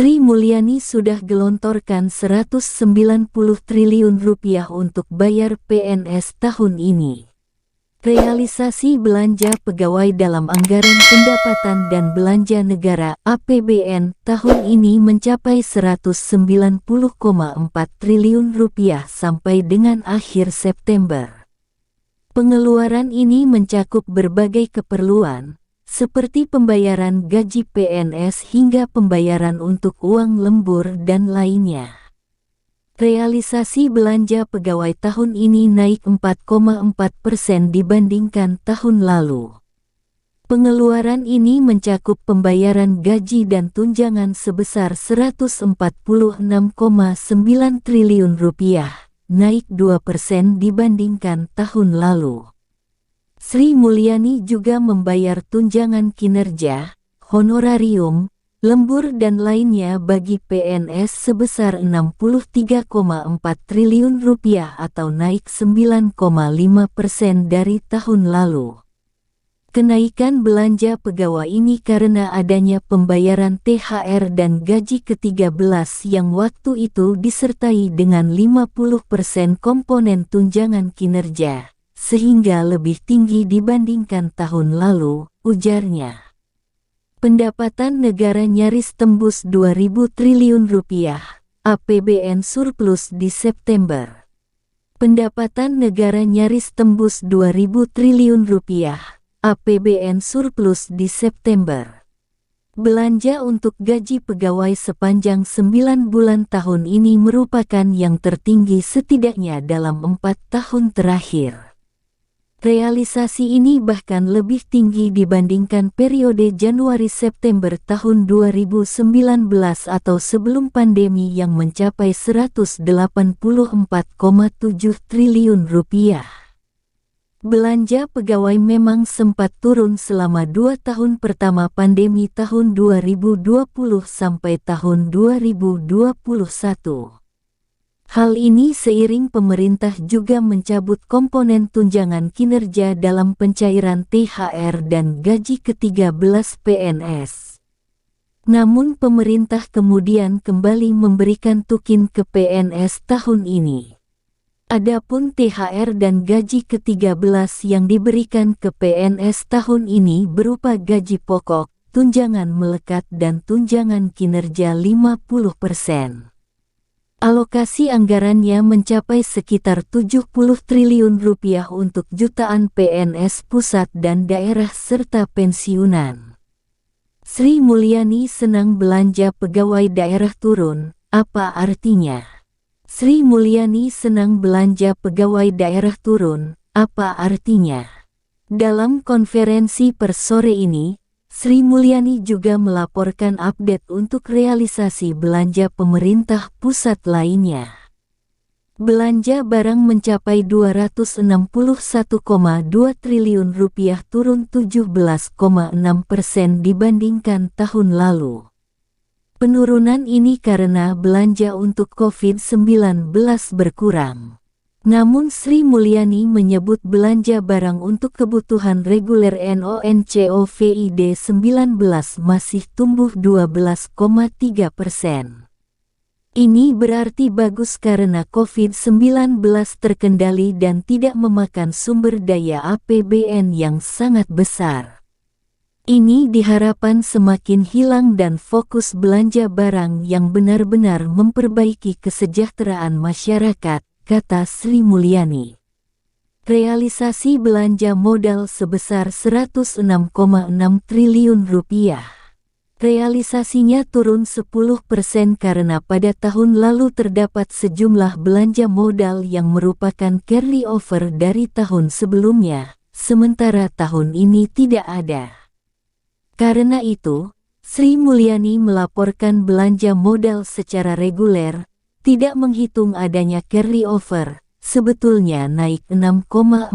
Sri Mulyani sudah gelontorkan Rp190 triliun untuk bayar PNS tahun ini. Realisasi belanja pegawai dalam Anggaran Pendapatan dan Belanja Negara (APBN) tahun ini mencapai Rp190,4 triliun sampai dengan akhir September. Pengeluaran ini mencakup berbagai keperluan, seperti pembayaran gaji PNS hingga pembayaran untuk uang lembur dan lainnya. Realisasi belanja pegawai tahun ini naik 4,4% dibandingkan tahun lalu. Pengeluaran ini mencakup pembayaran gaji dan tunjangan sebesar Rp146,9 triliun, naik 2% dibandingkan tahun lalu. Sri Mulyani juga membayar tunjangan kinerja, honorarium, lembur dan lainnya bagi PNS sebesar Rp63,4 triliun atau naik 9,5% dari tahun lalu. Kenaikan belanja pegawai ini karena adanya pembayaran THR dan gaji ke-13 yang waktu itu disertai dengan 50% komponen tunjangan kinerja, sehingga lebih tinggi dibandingkan tahun lalu, ujarnya. Pendapatan negara nyaris tembus Rp2.000 triliun, APBN surplus di September. Pendapatan negara nyaris tembus Rp2.000 triliun, APBN surplus di September. Belanja untuk gaji pegawai sepanjang 9 bulan tahun ini merupakan yang tertinggi setidaknya dalam 4 tahun terakhir. Realisasi ini bahkan lebih tinggi dibandingkan periode Januari-September tahun 2019 atau sebelum pandemi yang mencapai Rp184,7 triliun. Belanja pegawai memang sempat turun selama 2 tahun pertama pandemi tahun 2020 sampai tahun 2021. Hal ini seiring pemerintah juga mencabut komponen tunjangan kinerja dalam pencairan THR dan gaji ke-13 PNS. Namun pemerintah kemudian kembali memberikan tukin ke PNS tahun ini. Adapun THR dan gaji ke-13 yang diberikan ke PNS tahun ini berupa gaji pokok, tunjangan melekat dan tunjangan kinerja 50%. Alokasi anggarannya mencapai sekitar Rp70 triliun untuk jutaan PNS pusat dan daerah serta pensiunan. Sri Mulyani senang belanja pegawai daerah turun, apa artinya? Sri Mulyani senang belanja pegawai daerah turun, apa artinya? Dalam konferensi per sore ini, Sri Mulyani juga melaporkan update untuk realisasi belanja pemerintah pusat lainnya. Belanja barang mencapai Rp261,2 triliun turun 17,6% dibandingkan tahun lalu. Penurunan ini karena belanja untuk COVID-19 berkurang. Namun Sri Mulyani menyebut belanja barang untuk kebutuhan reguler non-COVID-19 masih tumbuh 12,3%. Ini berarti bagus karena COVID-19 terkendali dan tidak memakan sumber daya APBN yang sangat besar. Ini diharapkan semakin hilang dan fokus belanja barang yang benar-benar memperbaiki kesejahteraan masyarakat, kata Sri Mulyani. Realisasi belanja modal sebesar Rp106,6 triliun. Realisasinya turun 10% karena pada tahun lalu terdapat sejumlah belanja modal yang merupakan carry over dari tahun sebelumnya, sementara tahun ini tidak ada. Karena itu, Sri Mulyani melaporkan belanja modal secara reguler, tidak menghitung adanya carry over, sebetulnya naik 6,4%.